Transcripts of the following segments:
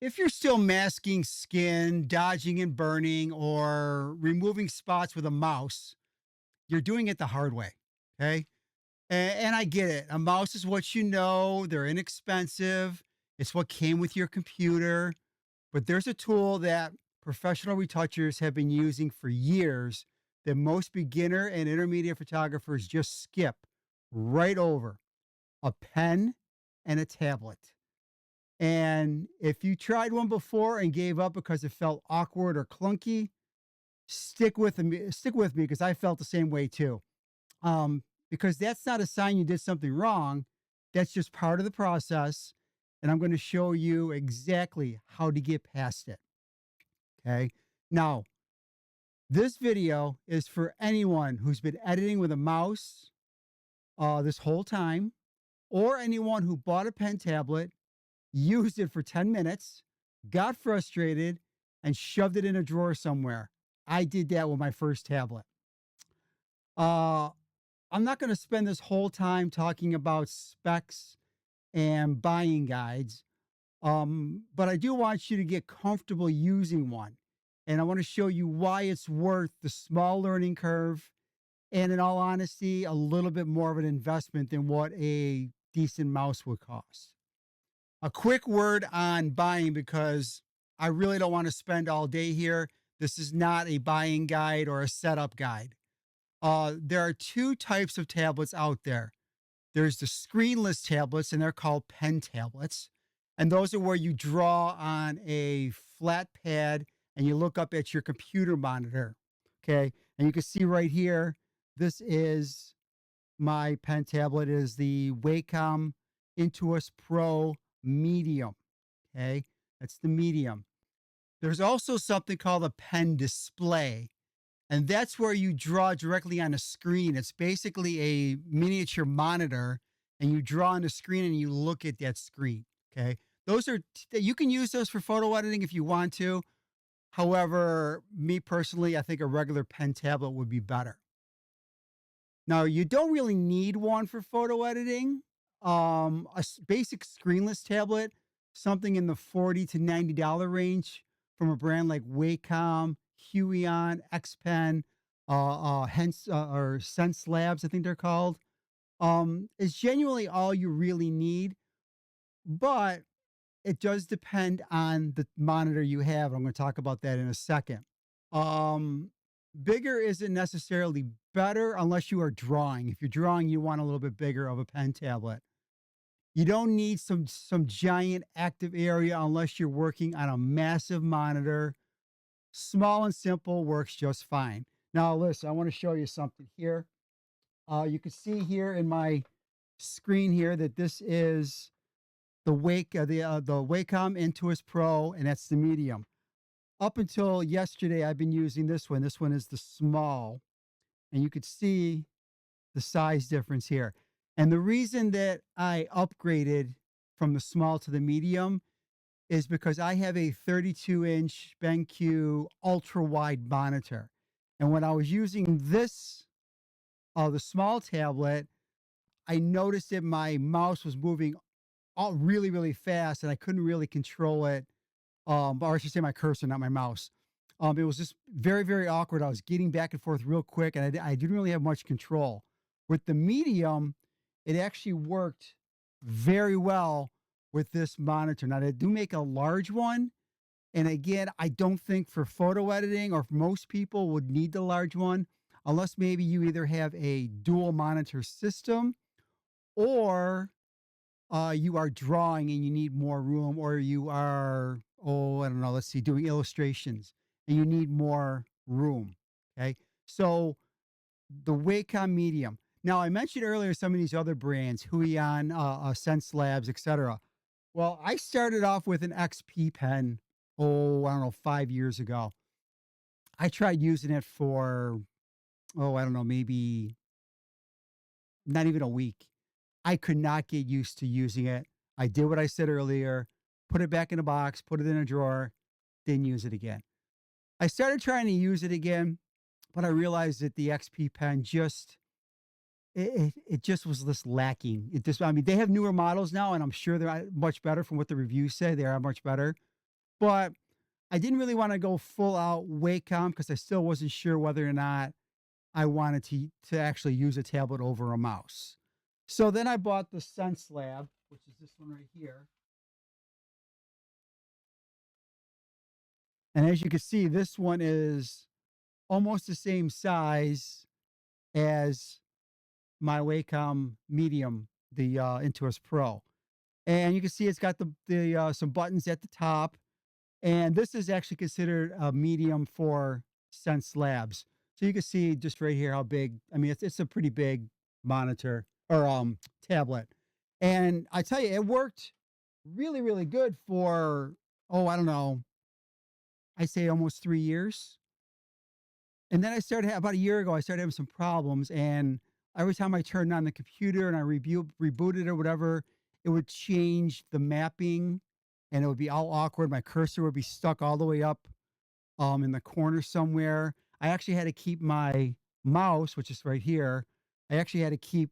If you're still masking skin, dodging and burning, or removing spots with a mouse, you're doing it the hard way. Okay. And I get it. A mouse is what you know, they're inexpensive, it's what came with your computer. But there's a tool that professional retouchers have been using for years that most beginner and intermediate photographers just skip right over: a pen and a tablet. And if you tried one before and gave up because it felt awkward or clunky, stick with me because I felt the same way too. Because that's not a sign you did something wrong. That's just part of the process. And I'm going to show you exactly how to get past it. Okay. Now, this video is for anyone who's been editing with a mouse this whole time, or anyone who bought a pen tablet, used it for 10 minutes, got frustrated, and shoved it in a drawer somewhere. I did that with my first tablet. Uh, I'm not going to spend this whole time talking about specs and buying guides, but I do want you to get comfortable using one. And I want to show you why it's worth the small learning curve and, in all honesty, a little bit more of an investment than what a decent mouse would cost. A quick word on buying, because I really don't want to spend all day here. This is not a buying guide or a setup guide. There are two types of tablets out there. There's the screenless tablets, and they're called pen tablets. And those are where you draw on a flat pad and you look up at your computer monitor. Okay. And you can see right here, this is my pen tablet. It is the Wacom Intuos Pro Medium. Okay. That's the medium. There's also something called a pen display. And that's where you draw directly on a screen. It's basically a miniature monitor, and you draw on the screen and you look at that screen. Okay. Those are, you can use those for photo editing if you want to. However, me personally, I think a regular pen tablet would be better. Now, you don't really need one for photo editing. Basic screenless tablet, something in the $40 to $90 range from a brand like Wacom, Huion, Xpen, or Sense Labs, I think they're called, is genuinely all you really need. But it does depend on the monitor you have. I'm going to talk about that in a second. Um, Bigger isn't necessarily better unless you are drawing. If you're drawing, you want a little bit bigger of a pen tablet. You don't need some giant active area unless you're working on a massive monitor. Small and simple works just fine. Now, listen, I want to show you something here. You can see here in my screen here that this is the Wacom Intuos Pro, and that's the medium. Up until yesterday, I've been using this one. This one is the small, and you could see the size difference here. And the reason that I upgraded from the small to the medium is because I have a 32-inch BenQ ultra wide monitor. And when I was using this, the small tablet, I noticed that my mouse was moving all really, really fast, and I couldn't really control it. Or I should say my cursor, not my mouse. It was just very, very awkward. I was getting back and forth real quick, and I didn't really have much control. With the medium, it actually worked very well with this monitor. Now, they do make a large one. And again, I don't think for photo editing, or most people would need the large one, unless maybe you either have a dual monitor system, or you are drawing and you need more room, or you are, I don't know, let's see, doing illustrations and you need more room. Okay. So the Wacom medium. Now, I mentioned earlier some of these other brands, Huion, Sense Labs, etc. Well, I started off with an XP pen, I don't know, 5 years ago. I tried using it for, I don't know, maybe not even a week. I could not get used to using it. I did what I said earlier, put it back in a box, put it in a drawer, didn't use it again. I started trying to use it again, but I realized that the XP pen just, it just was this lacking. I mean, they have newer models now, and I'm sure they're much better from what the reviews say. They are much better. but I didn't really want to go full out Wacom because I still wasn't sure whether or not I wanted to actually use a tablet over a mouse. So then I bought the Sense Lab, which is this one right here. And as you can see, this one is almost the same size as my Wacom Medium, the Intuos Pro. And you can see it's got the some buttons at the top. And this is actually considered a medium for Sense Labs. So you can see just right here how big, I mean, it's a pretty big monitor or tablet. And I tell you, it worked really, really good for, oh, I don't know, I say almost 3 years. And then about a year ago, I started having some problems. And every time I turned on the computer and I rebooted or whatever, it would change the mapping and it would be all awkward. My cursor would be stuck all the way up in the corner somewhere. I actually had to keep my mouse, which is right here. I actually had to keep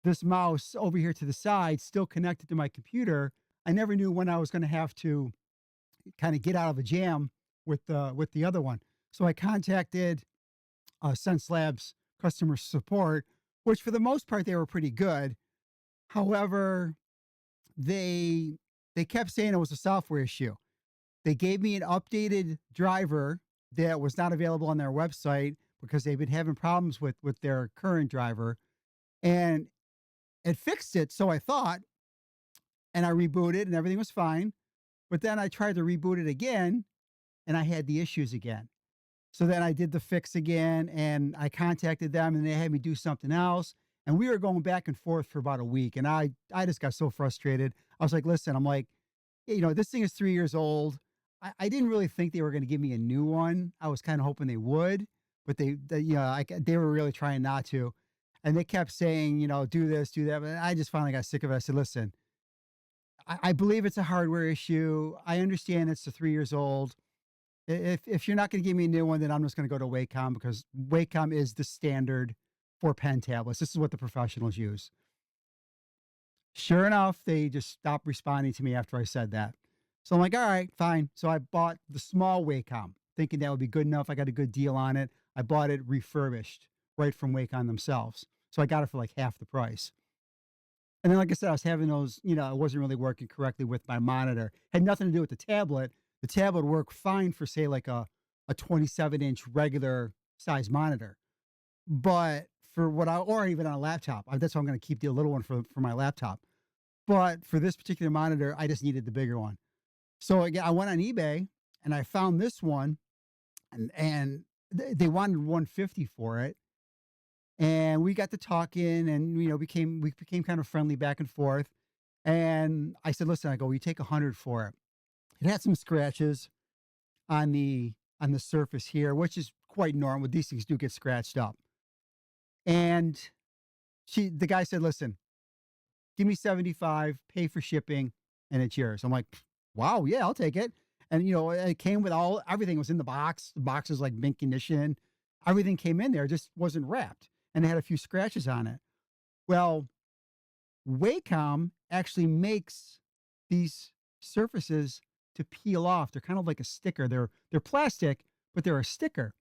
this mouse over here to the side, still connected to my computer. I never knew when I was going to have to kind of get out of a jam with the other one. So I contacted Sense Labs customer support, which for the most part they were pretty good. However, they kept saying it was a software issue. They gave me an updated driver that was not available on their website because they've been having problems with their current driver, and it fixed it. So I thought, and I rebooted, and everything was fine. But then I tried to reboot it again, and I had the issues again. So then I did the fix again, and I contacted them, and they had me do something else. And we were going back and forth for about a week, and I just got so frustrated. I was like, listen, I'm like, this thing is 3 years old. I didn't really think they were going to give me a new one. I was kind of hoping they would, but they were really trying not to. And they kept saying, do this, do that. But I just finally got sick of it. I said, listen, I believe it's a hardware issue. I understand it's 3 years old. If you're not going to give me a new one, then I'm just going to go to Wacom because Wacom is the standard for pen tablets. This is what the professionals use. Sure enough, they just stopped responding to me after I said that. So I'm like, all right, fine. So I bought the small Wacom, thinking that would be good enough. I got a good deal on it. I bought it refurbished right from Wacom themselves. So I got it for like half the price. And then, like I said, I was having those, it wasn't really working correctly with my monitor. Had nothing to do with the tablet. The tablet worked fine for, say, like a 27-inch regular size monitor. But for or even on a laptop, that's why I'm going to keep the little one for my laptop. But for this particular monitor, I just needed the bigger one. So again, I went on eBay and I found this one, and they wanted 150 for it. And we got to talking, and we became kind of friendly back and forth. And I said, listen, I go, you take 100 for it. It had some scratches on the surface here, which is quite normal. These things do get scratched up. And the guy said, listen, give me 75, pay for shipping, and it's yours. I'm like, wow, yeah, I'll take it. And it came with everything was in the box. The box is like mint condition. Everything came in there, it just wasn't wrapped. And it had a few scratches on it. Well, Wacom actually makes these surfaces to peel off. They're kind of like a sticker. They're plastic, but they're a sticker.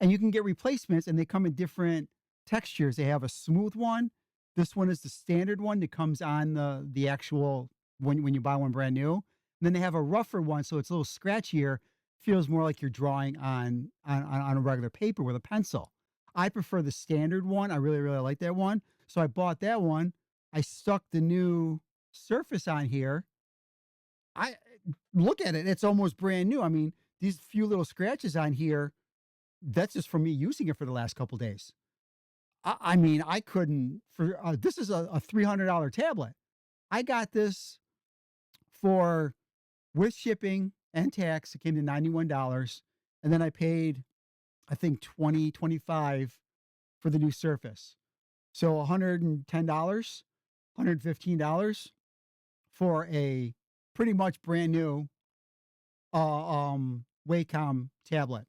And you can get replacements, and they come in different textures. They have a smooth one. This one is the standard one that comes on the actual when you buy one brand new. And then they have a rougher one, so it's a little scratchier. Feels more like you're drawing on a regular paper with a pencil. I prefer the standard one. I really, really like that one. So I bought that one. I stuck the new surface on here. I look at it. It's almost brand new. I mean, these few little scratches on here, that's just from me using it for the last couple days. I mean, I couldn't this is a $300 tablet. I got this with shipping and tax. It came to $91. And then I paid, I think, $25 for the new Surface. So $110, $115 for a pretty much brand new Wacom tablet.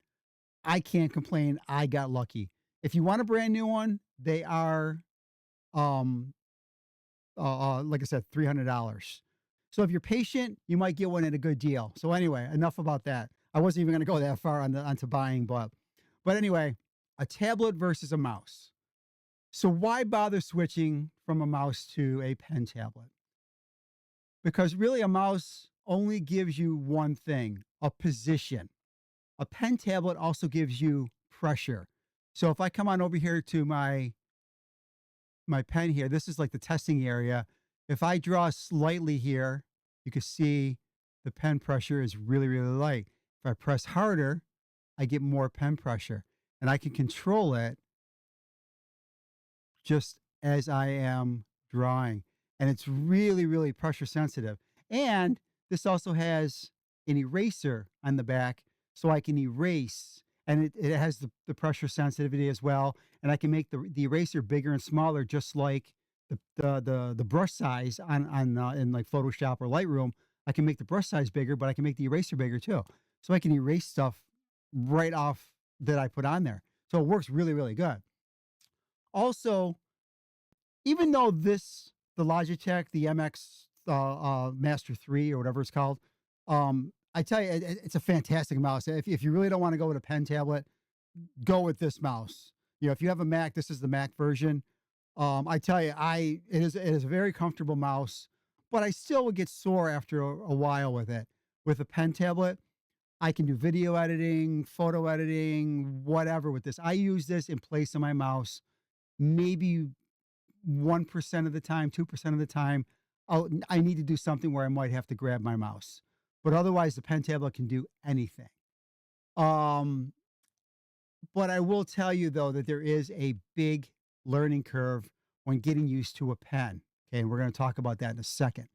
I can't complain. I got lucky. If you want a brand new one, they are like I said, $300. So if you're patient, you might get one at a good deal. So anyway, enough about that. I wasn't even going to go that far onto buying, but anyway, a tablet versus a mouse. So why bother switching from a mouse to a pen tablet? Because really a mouse only gives you one thing, a position. A pen tablet also gives you pressure. So if I come on over here to my pen here, this is like the testing area. If I draw slightly here, you can see the pen pressure is really, really light. If I press harder, I get more pen pressure, and I can control it just as I am drawing. And it's really, really pressure sensitive. And this also has an eraser on the back so I can erase. And it has the pressure sensitivity as well. And I can make the eraser bigger and smaller, just like the brush size on in like Photoshop or Lightroom. I can make the brush size bigger, but I can make the eraser bigger too. So I can erase stuff right off that I put on there. So it works really, really good. Also, even though the Logitech, the MX Master 3 or whatever it's called, I tell you, it's a fantastic mouse. If you really don't want to go with a pen tablet, go with this mouse. You know, if you have a Mac, this is the Mac version. I tell you, it is a very comfortable mouse, but I still would get sore after a while with it. With a pen tablet, I can do video editing, photo editing, whatever with this. I use this in place of my mouse, maybe 1% of the time, 2% of the time. I need to do something where I might have to grab my mouse. But otherwise, the pen tablet can do anything. Um, but I will tell you, though, that there is a big learning curve when getting used to a pen. Okay, and we're going to talk about that in a second.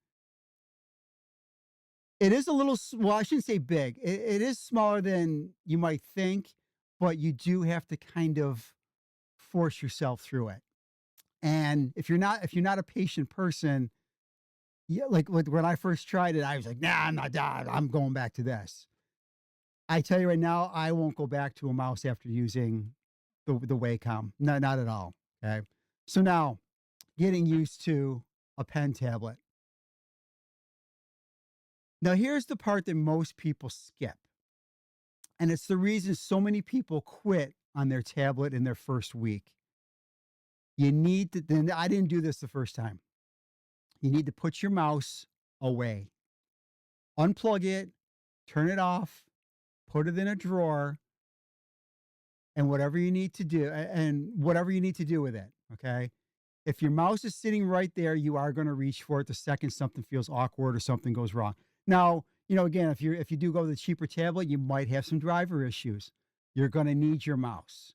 It is a little, well, I shouldn't say big. It is smaller than you might think, but you do have to kind of force yourself through it. And if you're not a patient person, yeah, like when I first tried it, I was like, nah, I'm not done. I'm going back to this. I tell you right now, I won't go back to a mouse after using the Wacom. No, not at all. Okay. So now getting used to a pen tablet. Now here's the part that most people skip. And it's the reason so many people quit on their tablet in their first week. You need to, then I didn't do this the first time. You need to put your mouse away, unplug it, turn it off, put it in a drawer, and whatever you need to do, and whatever you need to do with it. Okay. If your mouse is sitting right there, you are going to reach for it the second something feels awkward or something goes wrong. Now, again, if you do go with a cheaper tablet, you might have some driver issues. You're going to need your mouse.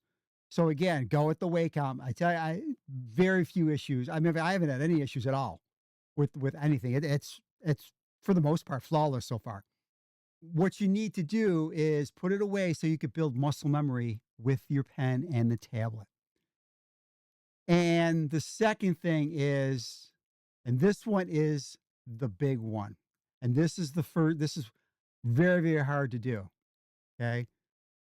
So again, go with the Wacom. I tell you, very few issues. I mean, I haven't had any issues at all with anything. It's for the most part flawless so far. What you need to do is put it away so you can build muscle memory with your pen and the tablet. And the second thing is, and this one is the big one, and this is the first. This is very, very hard to do. Okay,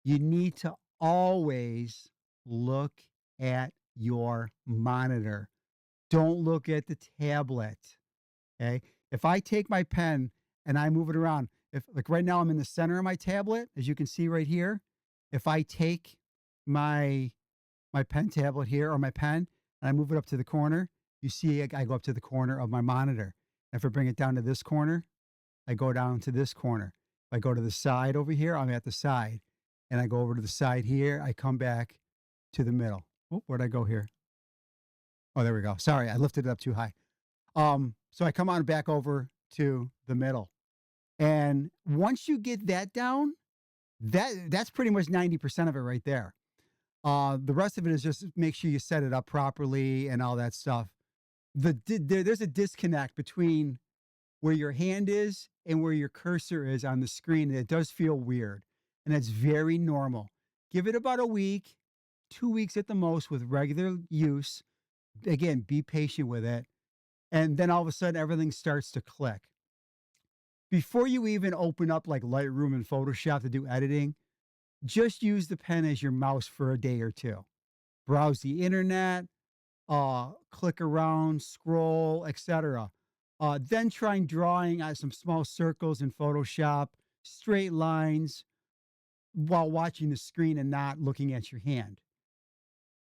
you need to always look at your monitor. Don't look at the tablet. Okay. If I take my pen and I move it around, if like right now I'm in the center of my tablet, as you can see right here, if I take my pen tablet here or my pen and I move it up to the corner, you see I go up to the corner of my monitor. If I bring it down to this corner, I go down to this corner. If I go to the side over here, I'm at the side. And I go over to the side here, I come back to the middle. Oh, where'd I go here? Oh, there we go. Sorry, I lifted it up too high. So I come on back over to the middle. And once you get that down, that's pretty much 90% of it right there. The rest of it is just make sure you set it up properly and all that stuff. There's a disconnect between where your hand is and where your cursor is on the screen. And it does feel weird, and that's very normal. Give it about a week, 2 weeks at the most with regular use. Again, be patient with it. And then all of a sudden, everything starts to click. Before you even open up like Lightroom and Photoshop to do editing, just use the pen as your mouse for a day or two. Browse the internet, click around, scroll, etc. Then trying drawing some small circles in Photoshop, straight lines while watching the screen and not looking at your hand.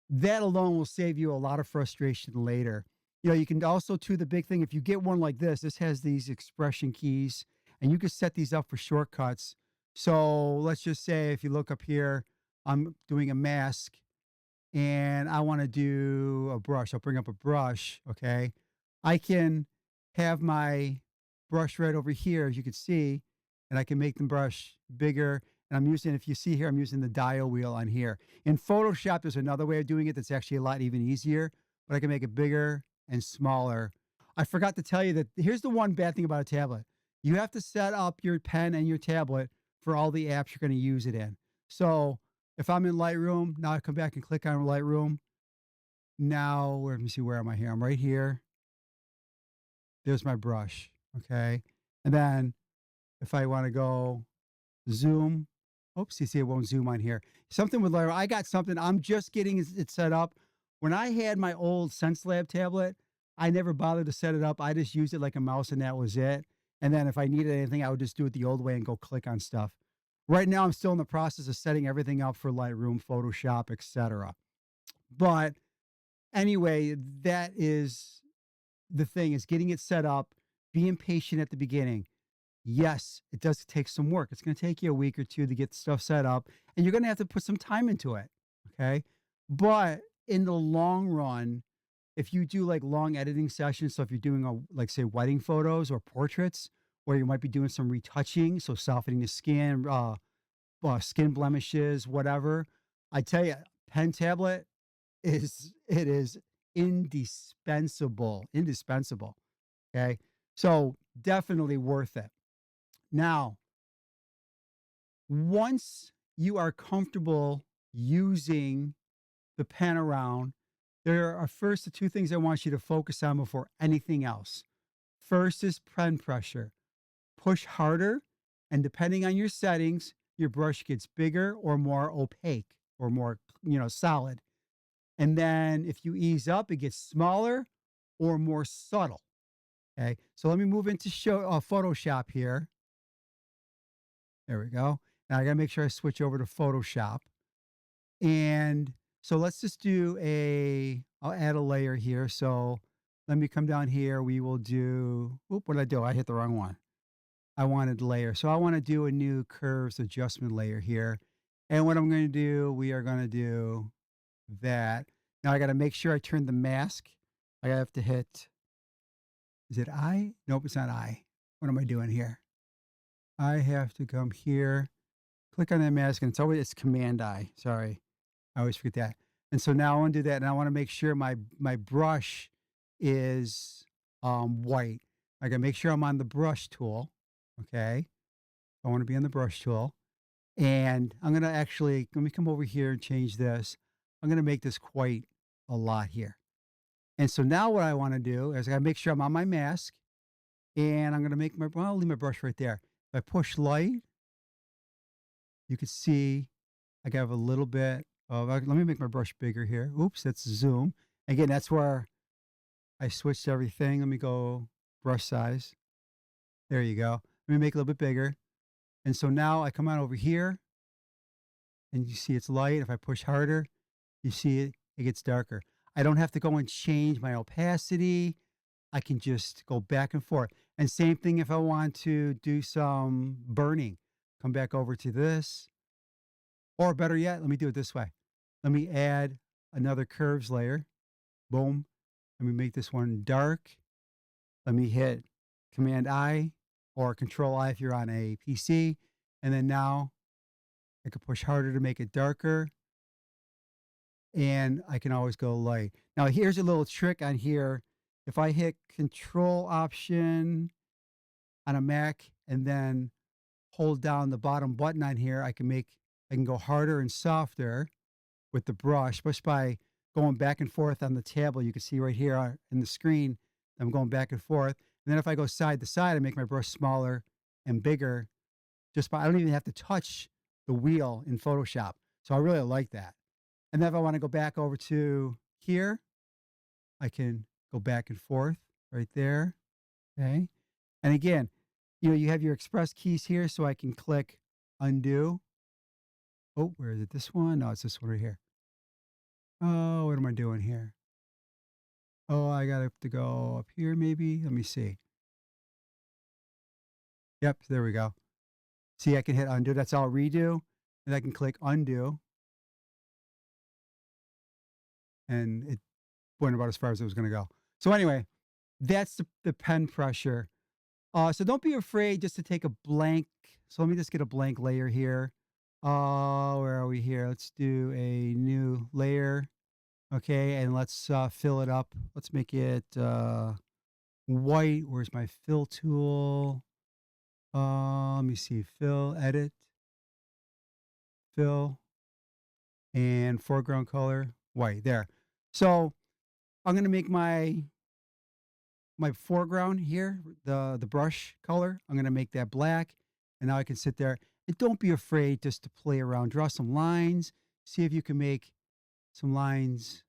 That alone will save you a lot of frustration later. You can also, too, the big thing, if you get one like this has these expression keys, and you can set these up for shortcuts. So let's just say if you look up here, I'm doing a mask and I want to do a brush. I'll bring up a brush. Okay. I can have my brush right over here, as you can see, and I can make the brush bigger. And I'm using, if you see here, I'm using the dial wheel on here. In Photoshop, there's another way of doing it that's actually a lot even easier, but I can make it bigger and smaller. I forgot to tell you that here's the one bad thing about a tablet. You have to set up your pen and your tablet for all the apps you're going to use it in. So if I'm in Lightroom, now I come back and click on Lightroom. Now, let me see, where am I here? I'm right here. There's my brush. Okay. And then if I want to go zoom, oops, you see it won't zoom on here. Something with Lightroom. I got something. I'm just getting it set up. When I had my old SenseLab tablet, I never bothered to set it up. I just used it like a mouse and that was it. And then if I needed anything, I would just do it the old way and go click on stuff. Right now, I'm still in the process of setting everything up for Lightroom, Photoshop, etc. But anyway, that is the thing, is getting it set up, being patient at the beginning. Yes, it does take some work. It's going to take you a week or two to get stuff set up, and you're going to have to put some time into it. Okay. But in the long run, if you do like long editing sessions, so if you're doing like say wedding photos or portraits, where you might be doing some retouching, so softening the skin, skin blemishes, whatever, I tell you, pen tablet is indispensable, indispensable. Okay, so definitely worth it. Now, once you are comfortable using the pen around, there are first the two things I want you to focus on before anything else. First is pen pressure. Push harder, and depending on your settings, your brush gets bigger or more opaque or more, solid. And then if you ease up, it gets smaller or more subtle. Okay. So let me move into Photoshop here. There we go. Now I got to make sure I switch over to Photoshop. And so let's just I'll add a layer here. So let me come down here. We will do, what did I do? I hit the wrong one. I wanted layer. So I want to do a new curves adjustment layer here. And what I'm going to do, we are going to do that. Now I got to make sure I turn the mask. I have to hit, is it I? Nope, it's not I. What am I doing here? I have to come here, click on that mask, and it's Command I. Sorry, I always forget that. And so now I want to do that, and I want to make sure my brush is white. I got to make sure I'm on the brush tool. Okay, I want to be on the brush tool, and I'm gonna actually let me come over here and change this. I'm gonna make this quite a lot here. And so now what I want to do is I gotta make sure I'm on my mask, and I'm gonna I'll leave my brush right there. If I push light, you can see I have a little bit of, let me make my brush bigger here. Oops, that's zoom. Again, that's where I switched everything. Let me go brush size. There you go. Let me make it a little bit bigger. And so now I come on over here and you see it's light. If I push harder, you see it gets darker. I don't have to go and change my opacity. I can just go back and forth. And same thing if I want to do some burning. Come back over to this. Or better yet, let me do it this way. Let me add another curves layer. Boom. Let me make this one dark. Let me hit Command I or Control I if you're on a PC. And then now I can push harder to make it darker. And I can always go light. Now here's a little trick on here. If I hit Control Option on a Mac and then hold down the bottom button on here, I can go harder and softer with the brush, just by going back and forth on the tablet. You can see right here in the screen, I'm going back and forth. And then if I go side to side, I make my brush smaller and bigger I don't even have to touch the wheel in Photoshop. So I really like that. And then if I want to go back over to here, I can go back and forth right there. Okay. And again, you have your express keys here, so I can click undo. Oh, where is it? This one? No, it's this one right here. Oh, what am I doing here? Oh, I got to go up here maybe. Let me see. Yep, there we go. See, I can hit undo. That's all redo. And I can click undo. And it went about as far as it was going to go. So anyway, that's the pen pressure. So don't be afraid just to take a blank. So let me just get a blank layer here. Where are we here? Let's do a new layer. Okay, and let's fill it up. Let's make it white. Where's my fill tool? Let me see. Fill, edit, fill, and foreground color, white. There. So I'm gonna make my foreground here, the brush color. I'm gonna make that black, and now I can sit there. And don't be afraid just to play around. Draw some lines. See if you can make some lines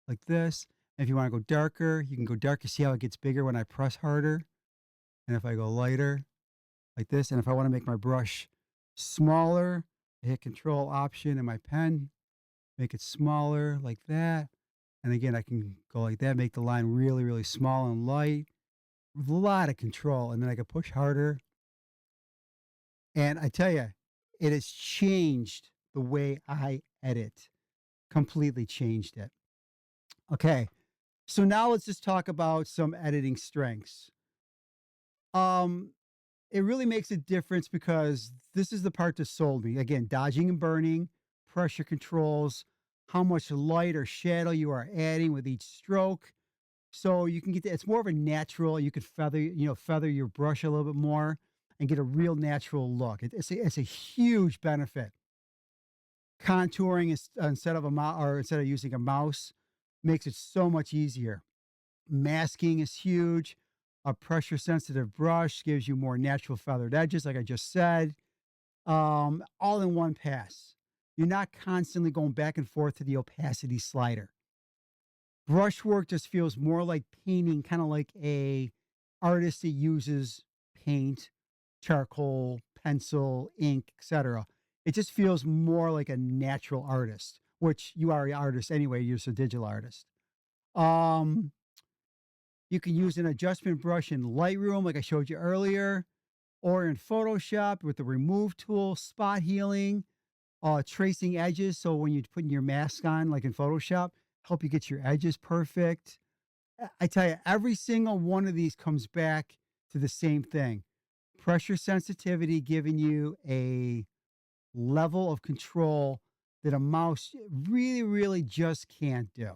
like this. And if you want to go darker, you can go darker. See how it gets bigger when I press harder. And if I go lighter, like this. And if I want to make my brush smaller, I hit Control Option in my pen, make it smaller like that. And again, I can go like that, make the line really, really small and light with a lot of control. And then I can push harder. And I tell you, it has changed the way I edit, completely changed it. Okay. So now let's just talk about some editing strengths. Um, it really makes a difference because this is the part that sold me. Again, dodging and burning, pressure controls, how much light or shadow you are adding with each stroke. So you can it's more of a natural, you could feather your brush a little bit more and get a real natural look. It's a huge benefit. Contouring is, instead of a mouse or instead of using a mouse makes it so much easier. Masking is huge. A pressure sensitive brush gives you more natural feathered edges, like I just said, all in one pass. You're not constantly going back and forth to the opacity slider. Brushwork just feels more like painting, kind of like a artist that uses paint, charcoal, pencil, ink, etc. It just feels more like a natural artist, which you are an artist anyway. You're just a digital artist. Um, you can use an adjustment brush in Lightroom, like I showed you earlier, or in Photoshop with the remove tool, spot healing, tracing edges. So when you're putting your mask on, like in Photoshop, help you get your edges perfect. I tell you, every single one of these comes back to the same thing. Pressure sensitivity giving you a level of control that a mouse really, really just can't do.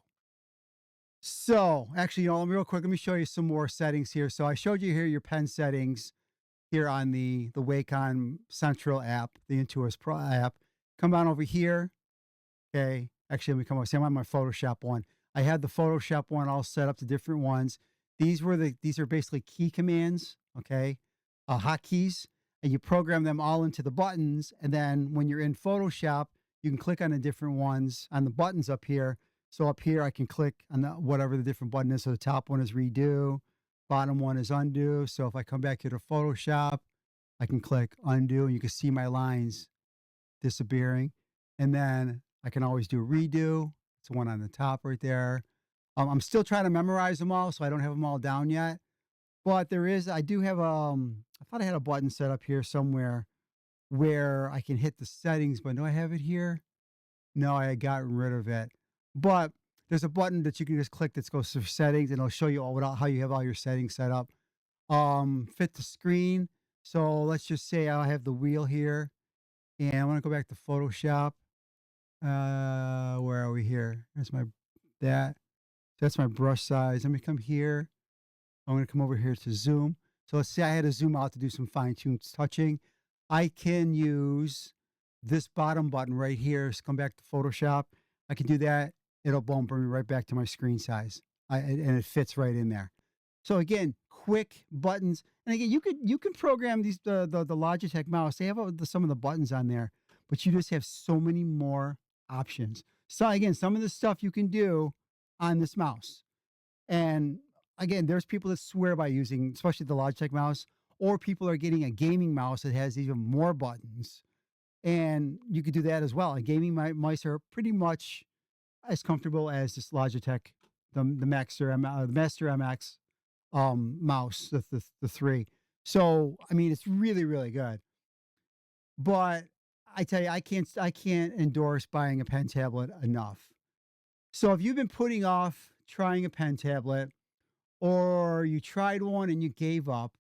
So actually, real quick, let me show you some more settings here. So I showed you here your pen settings here on the Wacom Central app, the Intuos Pro app. Come on over here. Okay. Actually, let me come over. See, I'm on my Photoshop one. I had the Photoshop one all set up to different ones. These are basically key commands. Okay. Hotkeys, and you program them all into the buttons. And then when you're in Photoshop, you can click on the different ones on the buttons up here. So up here, I can click on whatever the different button is. So the top one is redo, bottom one is undo. So if I come back here to Photoshop, I can click undo, and you can see my lines disappearing. And then I can always do redo. It's the one on the top right there. I'm still trying to memorize them all, so I don't have them all down yet. But I do have, I thought I had a button set up here somewhere where I can hit the settings, but do I have it here? No, I had gotten rid of it. But there's a button that you can just click that goes to settings, and it'll show you how you have all your settings set up. Fit the screen. So let's just say I have the wheel here, and I want to go back to Photoshop. Where are we here? There's that's my brush size. Let me come here. I'm going to come over here to zoom. So let's say I had to zoom out to do some fine-tuned touching. I can use this bottom button right here. So come back to Photoshop. I can do that. It'll bring me right back to my screen size. And it fits right in there. So again, quick buttons. And again, you can program these the Logitech mouse. They have some of the buttons on there, but you just have so many more options. So again, some of the stuff you can do on this mouse. And again, there's people that swear by using, especially the Logitech mouse, or people are getting a gaming mouse that has even more buttons. And you could do that as well. And gaming mice are pretty much as comfortable as this Logitech, the the Master MX mouse, the three. So I mean, it's really really good. But I tell you, I can't endorse buying a pen tablet enough. So if you've been putting off trying a pen tablet, or you tried one and you gave up,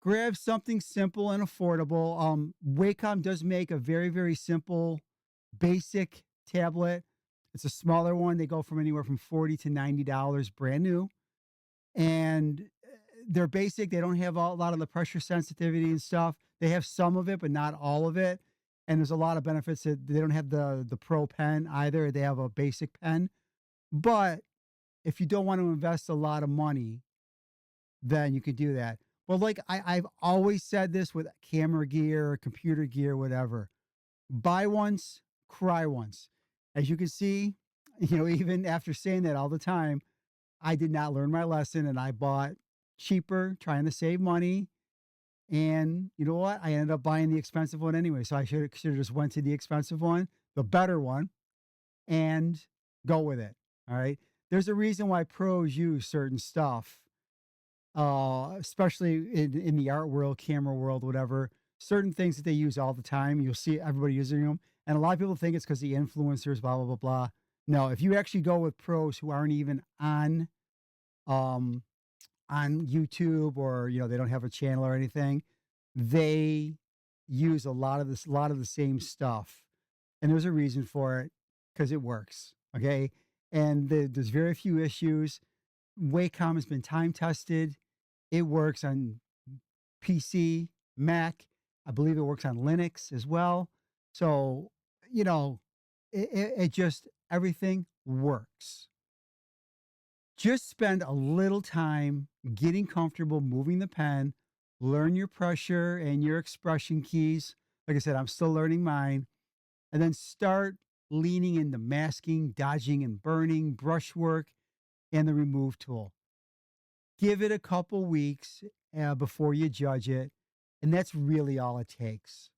grab something simple and affordable. Wacom does make a very, very simple, basic tablet. It's a smaller one. They go from anywhere from $40 to $90, brand new. And they're basic. They don't have a lot of the pressure sensitivity and stuff. They have some of it, but not all of it. And there's a lot of benefits that they don't have the Pro pen either. They have a basic pen. But if you don't want to invest a lot of money, then you could do that. But like I've always said this with camera gear, computer gear, whatever. Buy once, cry once. As you can see, even after saying that all the time, I did not learn my lesson and I bought cheaper, trying to save money. And you know what? I ended up buying the expensive one anyway. So I should have just went to the expensive one, the better one, and go with it. All right. There's a reason why pros use certain stuff, especially in the art world, camera world, whatever. Certain things that they use all the time. You'll see everybody using them. And a lot of people think it's because the influencers, blah, blah, blah, blah. No, if you actually go with pros who aren't even um, on YouTube, or they don't have a channel or anything, they use a lot of the same stuff, and there's a reason for it, because it works. Okay, and there's very few issues. Wacom has been time tested. It works on PC, Mac. I believe it works on Linux as well. So it just, everything works. Just spend a little time getting comfortable moving the pen, learn your pressure and your expression keys. Like I said, I'm still learning mine. And then start leaning into masking, dodging and burning, brushwork, and the remove tool. Give it a couple weeks before you judge it. And that's really all it takes.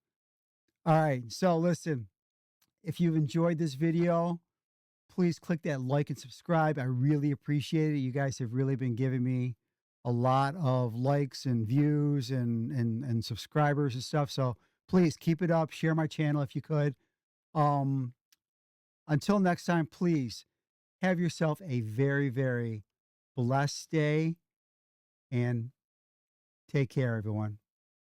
All right. So listen, if you've enjoyed this video, please click that like and subscribe. I really appreciate it. You guys have really been giving me a lot of likes and views and subscribers and stuff. So please keep it up. Share my channel if you could. Until next time, please have yourself a very, very blessed day, and take care, everyone.